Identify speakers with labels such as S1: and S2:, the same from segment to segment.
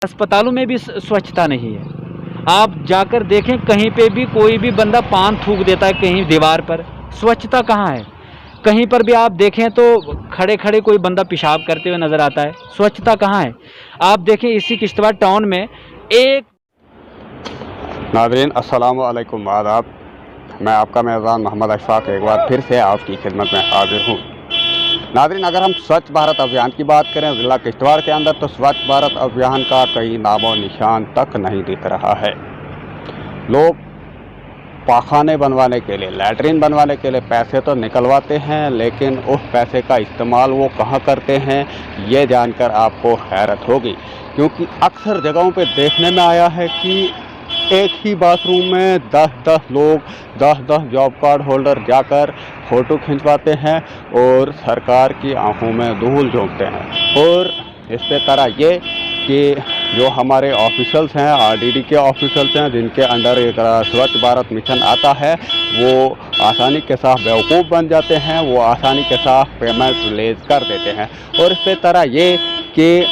S1: अस्पतालों में भी स्वच्छता नहीं है। आप जाकर देखें, कहीं पे भी कोई भी बंदा पान थूक देता है कहीं दीवार पर। स्वच्छता कहाँ है? कहीं पर भी आप देखें तो खड़े खड़े कोई बंदा पेशाब करते हुए नज़र आता है। स्वच्छता कहाँ है? आप देखें इसी किश्तवाड़ टाउन में एक
S2: नाज़रीन अस्सलामु अलैकुम आदाब। मैं आपका मेज़बान मोहम्मद अशफाक एक बार फिर से आपकी खिदमत में हाजिर हूँ। नाज़रीन, अगर हम स्वच्छ भारत अभियान की बात करें ज़िला किश्तवाड़ के अंदर, तो स्वच्छ भारत अभियान का कहीं नामो निशान तक नहीं दिख रहा है। लोग पाखाने बनवाने के लिए, लैट्रिन बनवाने के लिए पैसे तो निकलवाते हैं, लेकिन उस पैसे का इस्तेमाल वो कहाँ करते हैं ये जानकर आपको हैरत होगी। क्योंकि अक्सर जगहों पे देखने में आया है कि एक ही बाथरूम में 10-10 लोग, 10-10 जॉब कार्ड होल्डर जाकर फ़ोटो खिंचवाते हैं और सरकार की आंखों में धूल झोंकते हैं। और इस पे तरह ये कि जो हमारे ऑफिसल्स हैं, आरडीडी के ऑफिसल्स हैं, जिनके अंडर एक स्वच्छ भारत मिशन आता है, वो आसानी के साथ बेवकूफ़ बन जाते हैं, वो आसानी के साथ पेमेंट रिलीज़ कर देते हैं। और इस पे तरह ये कि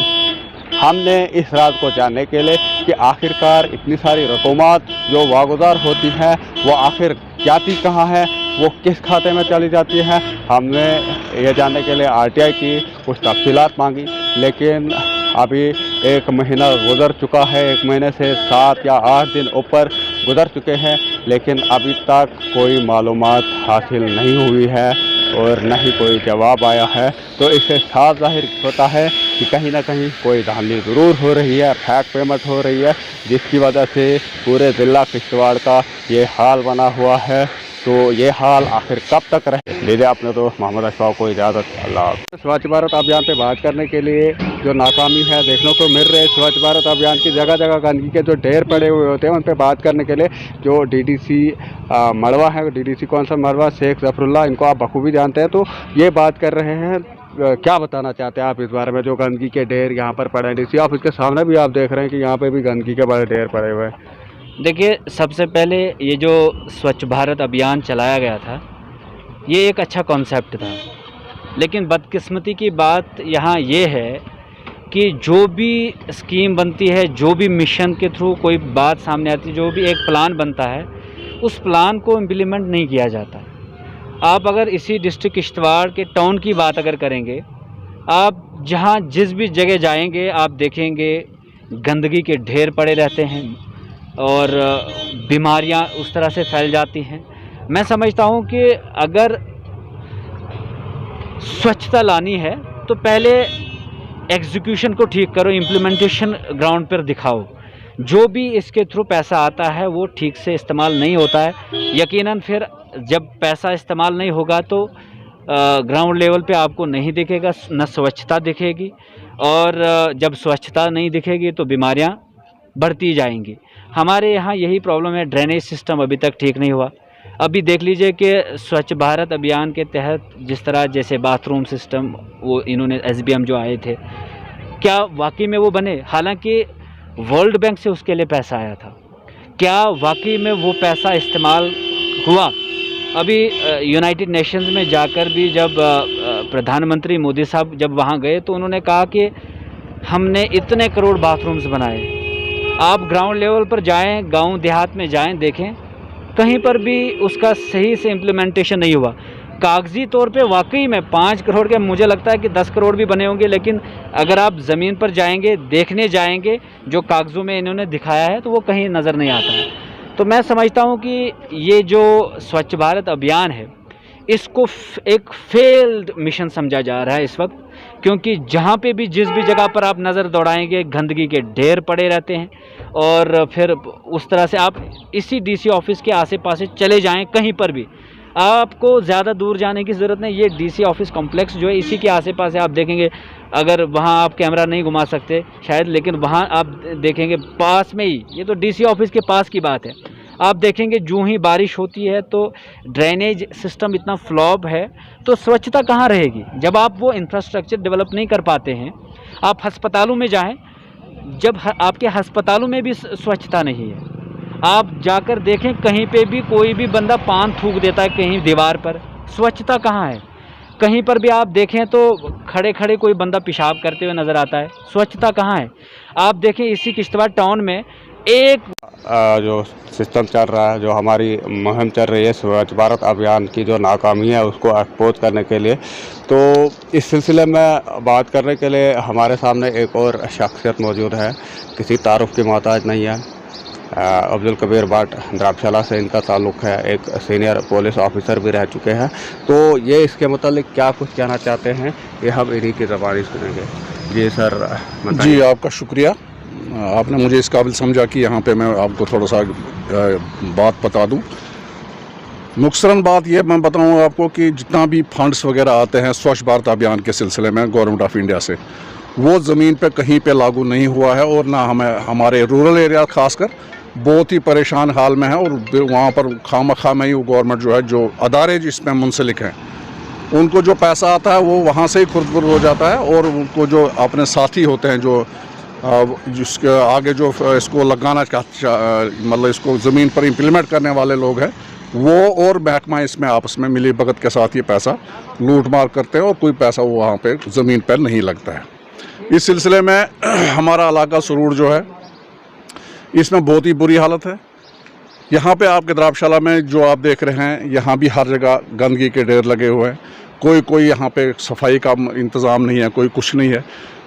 S2: हमने इस राज को जानने के लिए कि आखिरकार इतनी सारी रकूमात जो वागुजार होती है वो आखिर जाती कहाँ है, वो किस खाते में चली जाती है, हमने ये जानने के लिए आरटीआई की कुछ तफसीलात मांगी। लेकिन अभी एक महीना गुजर चुका है, 1 महीने से 7 या 8 दिन ऊपर गुजर चुके हैं, लेकिन अभी तक कोई मालूमात हासिल नहीं हुई है और न ही कोई जवाब आया है। तो इससे साफ जाहिर होता है कि कहीं ना कहीं कोई धांधली ज़रूर हो रही है, फैक पेमेंट हो रही है, जिसकी वजह से पूरे ज़िला किश्तवाड़ का ये हाल बना हुआ है। तो ये हाल आखिर कब तक रहे? लीजिए अपने तो मोहम्मद अशफाक को इजाज़त। अल्लाह। स्वच्छ भारत अभियान पे बात करने के लिए जो नाकामी है देखने को मिल रही है, स्वच्छ भारत अभियान की जगह जगह गंदगी के जो ढेर पड़े हुए होते हैं उन पे बात करने के लिए जो डीडीसी मड़वा है, डीडीसी कौन सा मड़वा, शेख जफरुल्लाह, इनको आप बखूबी जानते हैं, तो ये बात कर रहे हैं। क्या बताना चाहते हैं आप इस बारे में? जो गंदगी के ढेर यहाँ पर पड़े हैं, डीसी ऑफिस के सामने भी आप देख रहे हैं कि यहाँ पे भी गंदगी के बड़े ढेर पड़े हुए हैं।
S1: देखिए, सबसे पहले ये जो स्वच्छ भारत अभियान चलाया गया था, ये एक अच्छा कॉन्सेप्ट था। लेकिन बदकिस्मती की बात यहाँ ये है कि जो भी स्कीम बनती है, जो भी मिशन के थ्रू कोई बात सामने आती है, जो भी एक प्लान बनता है, उस प्लान को इम्प्लीमेंट नहीं किया जाता। आप अगर इसी डिस्ट्रिक्ट किश्तवाड़ के टाउन की बात अगर करेंगे, आप जहाँ जिस भी जगह जाएंगे आप देखेंगे गंदगी के ढेर पड़े रहते हैं और बीमारियां उस तरह से फैल जाती हैं। मैं समझता हूं कि अगर स्वच्छता लानी है तो पहले एग्जीक्यूशन को ठीक करो, इम्प्लीमेंटेशन ग्राउंड पर दिखाओ। जो भी इसके थ्रू पैसा आता है वो ठीक से इस्तेमाल नहीं होता है। यकीनन फिर जब पैसा इस्तेमाल नहीं होगा तो ग्राउंड लेवल पे आपको नहीं दिखेगा, न स्वच्छता दिखेगी, और जब स्वच्छता नहीं दिखेगी तो बीमारियां बढ़ती जाएंगी। हमारे यहाँ यही प्रॉब्लम है, ड्रेनेज सिस्टम अभी तक ठीक नहीं हुआ। अभी देख लीजिए कि स्वच्छ भारत अभियान के तहत जिस तरह जैसे बाथरूम सिस्टम वो इन्होंने एसबीएम जो आए थे, क्या वाकई में वो बने? हालांकि वर्ल्ड बैंक से उसके लिए पैसा आया था, क्या वाकई में वो पैसा इस्तेमाल हुआ? अभी यूनाइटेड नेशंस में जाकर भी जब प्रधानमंत्री मोदी साहब जब वहाँ गए तो उन्होंने कहा कि हमने इतने करोड़ बाथरूम्स बनाए। आप ग्राउंड लेवल पर जाएं, गांव देहात में जाएं, देखें कहीं पर भी उसका सही से इम्प्लीमेंटेशन नहीं हुआ। कागजी तौर पे वाकई में 5 करोड़ के, मुझे लगता है कि 10 करोड़ भी बने होंगे, लेकिन अगर आप ज़मीन पर जाएंगे, देखने जाएंगे, जो कागज़ों में इन्होंने दिखाया है तो वो कहीं नज़र नहीं आता है। तो मैं समझता हूँ कि ये जो स्वच्छ भारत अभियान है, इसको एक फेल्ड मिशन समझा जा रहा है इस वक्त, क्योंकि जहाँ पे भी जिस भी जगह पर आप नज़र दौड़ाएंगे गंदगी के ढेर पड़े रहते हैं। और फिर उस तरह से आप इसी डीसी ऑफिस के आसे पासे चले जाएं, कहीं पर भी आपको ज़्यादा दूर जाने की ज़रूरत नहीं। ये डीसी ऑफिस कॉम्प्लेक्स जो है इसी के आसे पास आप देखेंगे, अगर वहाँ आप कैमरा नहीं घुमा सकते शायद, लेकिन वहाँ आप देखेंगे पास में ही, ये तो डीसी ऑफिस के पास की बात है, आप देखेंगे जूँ ही बारिश होती है तो ड्रेनेज सिस्टम इतना फ्लॉप है, तो स्वच्छता कहाँ रहेगी जब आप वो इंफ्रास्ट्रक्चर डेवलप नहीं कर पाते हैं। आप अस्पतालों में जाएं, जब आपके अस्पतालों में भी स्वच्छता नहीं है, आप जाकर देखें कहीं पे भी कोई भी बंदा पान थूक देता है कहीं दीवार पर। स्वच्छता कहाँ है? कहीं पर भी आप देखें तो खड़े खड़े कोई बंदा पेशाब करते हुए नज़र आता है। स्वच्छता कहाँ है? आप देखें इसी किश्तवाड़ टाउन में एक
S2: जो सिस्टम चल रहा है, जो हमारी मुहिम चल रही है स्वच्छ भारत अभियान की जो नाकामी है उसको एक्सपोज करने के लिए, तो इस सिलसिले में बात करने के लिए हमारे सामने एक और शख्सियत मौजूद है। किसी तारुफ की मोहताज नहीं है। अब्दुल कबीर भट्ट द्राक्षाला से इनका ताल्लुक़ है, एक सीनियर पुलिस ऑफिसर भी रह चुके हैं। तो ये इसके मतलब क्या कुछ कहना चाहते हैं ये हम इन्हीं की ज़बानी सुनेंगे। जी सर बताइए।
S3: जी आपका शुक्रिया, आपने मुझे इस काबिल समझा कि यहाँ पे मैं आपको थोड़ा सा बात बता दूँ। नुकसान बात ये मैं बताऊँ आपको कि जितना भी फंड्स वगैरह आते हैं स्वच्छ भारत अभियान के सिलसिले में गवर्नमेंट ऑफ इंडिया से, वो ज़मीन पे कहीं पे लागू नहीं हुआ है और ना हमारे रूरल एरिया खासकर बहुत ही परेशान हाल में है। और वहाँ पर खामखा में ही गवर्नमेंट जो है, जो अदारे जिसमें मुंसलिक हैं, उनको जो पैसा आता है वो वहाँ से ही खुरदुर हो जाता है। और उनको जो अपने साथी होते हैं जो जिसके आगे जो इसको लगाना मतलब इसको ज़मीन पर इम्प्लीमेंट करने वाले लोग हैं, वो और महकमा इसमें आपस में मिली भगत के साथ ये पैसा लूट मार करते हैं और कोई पैसा वो वहाँ पे ज़मीन पर नहीं लगता है। इस सिलसिले में हमारा इलाका सरूर जो है इसमें बहुत ही बुरी हालत है। यहाँ पे आपके द्राक्षाला में जो आप देख रहे हैं, यहाँ भी हर जगह गंदगी के ढेर लगे हुए हैं। कोई यहाँ पे सफाई का इंतज़ाम नहीं है, कोई कुछ नहीं है।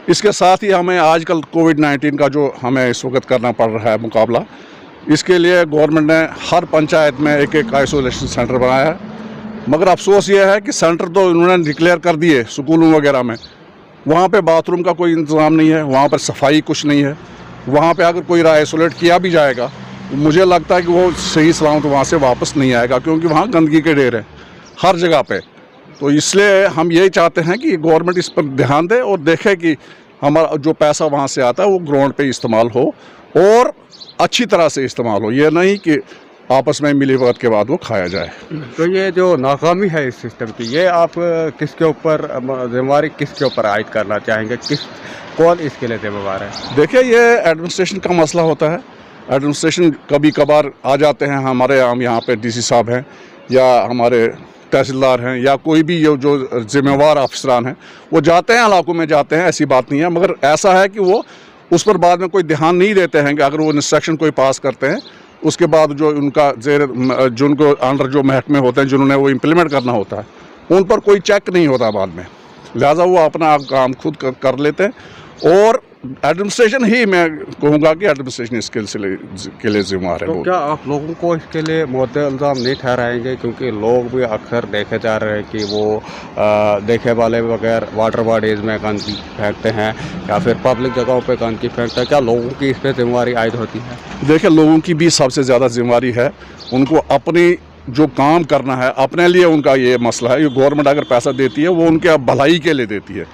S3: इसके साथ ही हमें आजकल कोविड-19 का जो हमें इस वक्त करना पड़ रहा है मुकाबला, इसके लिए गवर्नमेंट ने हर पंचायत में एक एक आइसोलेशन सेंटर बनाया है। मगर अफसोस ये है कि सेंटर तो उन्होंने डिक्लेयर कर दिए स्कूलों वगैरह में, वहाँ पे बाथरूम का कोई इंतज़ाम नहीं है, वहाँ पर सफाई कुछ नहीं है। वहाँ पे अगर कोई आइसोलेट किया भी जाएगा, मुझे लगता है कि वो सही सलामत वहाँ से वापस नहीं आएगा, क्योंकि वहाँ गंदगी के ढेर हैं हर जगह पे। तो इसलिए हम यही चाहते हैं कि गवर्नमेंट इस पर ध्यान दे और देखे कि हमारा जो पैसा वहाँ से आता है वो ग्राउंड पे इस्तेमाल हो और अच्छी तरह से इस्तेमाल हो, ये नहीं कि आपस में मिली भगत के बाद वो खाया जाए।
S2: तो ये जो नाकामी है इस सिस्टम की, ये आप किसके ऊपर जिम्मेवारी किसके ऊपर आयद करना चाहेंगे? कौन इसके लिए जिम्मेवार है?
S3: देखिए, ये एडमिनिस्ट्रेशन का मसला होता है। एडमिनिस्ट्रेशन कभी कभार आ जाते हैं, हमारे हम यहाँ पे डीसी साहब हैं या हमारे तहसीलदार हैं या कोई भी जो जिम्मेवार अफसरान हैं, वो जाते हैं इलाकों में जाते हैं, ऐसी बात नहीं है। मगर ऐसा है कि वो उस पर बाद में कोई ध्यान नहीं देते हैं कि अगर वो इंस्ट्रक्शन कोई पास करते हैं, उसके बाद जो उनका जिनको अंडर जो महकमे होते हैं जिन्होंने वो इम्प्लीमेंट करना होता है, उन पर कोई चेक नहीं होता बाद में। लिहाजा वो अपना काम खुद कर लेते हैं। और एडमिनिस्ट्रेशन ही, मैं कहूँगा कि एडमिनिस्ट्रेशन इसके लिए जिम्मेदार है।
S2: तो क्या आप लोगों को इसके लिए मुद्दे इल्ज़ाम नहीं ठहराएंगे? क्योंकि लोग भी अक्सर देखे जा रहे हैं कि वो देखे वाले बगैर वाटर बॉडीज़ में गंदगी फेंकते हैं या फिर पब्लिक जगहों पे गंदगी फेंकते हैं। क्या लोगों की इस पर जिम्मेवारी आयद होती है?
S3: देखिए, लोगों की भी सबसे ज़्यादा जिम्मेवारी है। उनको अपनी जो काम करना है अपने लिए, उनका ये मसला है। ये गवर्नमेंट अगर पैसा देती है वो उनके भलाई के लिए देती है।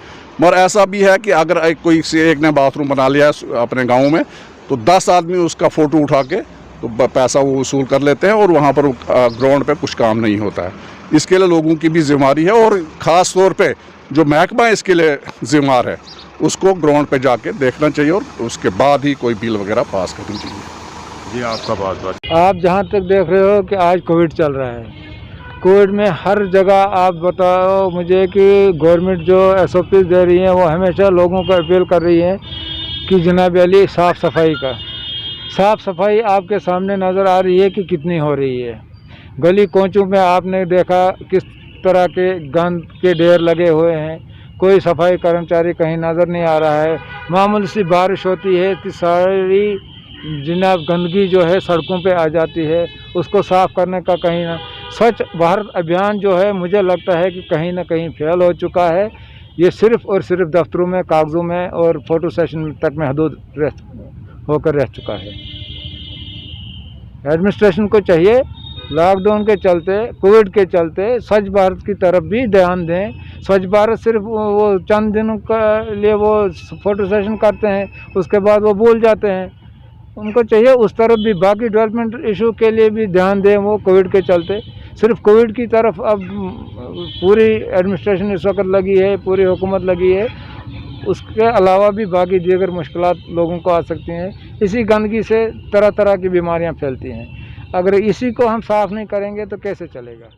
S3: मगर ऐसा भी है कि अगर कोई से एक ने बाथरूम बना लिया अपने गांव में, तो 10 आदमी उसका फ़ोटो उठा के तो पैसा वो वसूल कर लेते हैं और वहाँ पर ग्राउंड पे कुछ काम नहीं होता है। इसके लिए लोगों की भी जिम्मेवारी है और ख़ास तौर पे जो महकमा इसके लिए जिम्मेदार है, उसको ग्राउंड पे जाके देखना चाहिए और उसके बाद ही कोई बिल वगैरह पास करनी चाहिए।
S2: जी आपका बहुत बहुत।
S4: आप जहाँ तक देख रहे हो कि आज कोविड चल रहा है, कोविड में हर जगह आप बताओ मुझे कि गवर्नमेंट जो SOP दे रही है वो हमेशा लोगों को अपील कर रही है कि जनाब अली साफ़ सफाई आपके सामने नज़र आ रही है कि कितनी हो रही है। गली कोचों में आपने देखा किस तरह के गंद के ढेर लगे हुए हैं, कोई सफाई कर्मचारी कहीं नज़र नहीं आ रहा है। मामूली सी बारिश होती है कि सारी जनाब गंदगी जो है सड़कों पे आ जाती है, उसको साफ़ करने का कहीं ना। स्वच्छ भारत अभियान जो है मुझे लगता है कि कहीं ना कहीं फेल हो चुका है। ये सिर्फ़ और सिर्फ दफ्तरों में, कागज़ों में और फ़ोटो सेशन तक महदूद होकर रह चुका है। एडमिनिस्ट्रेशन को चाहिए लॉकडाउन के चलते, कोविड के चलते स्वच्छ भारत की तरफ भी ध्यान दें। स्वच्छ भारत सिर्फ वो चंद दिनों के लिए वो फ़ोटो सेशन करते हैं, उसके बाद वो भूल जाते हैं। उनको चाहिए उस तरफ भी बाकी डेवलपमेंट इशू के लिए भी ध्यान दें। वो कोविड के चलते सिर्फ कोविड की तरफ अब पूरी एडमिनिस्ट्रेशन इस वक्त लगी है, पूरी हुकूमत लगी है। उसके अलावा भी बाकी दीगर मुश्किलात लोगों को आ सकती हैं। इसी गंदगी से तरह तरह की बीमारियां फैलती हैं। अगर इसी को हम साफ़ नहीं करेंगे तो कैसे चलेगा।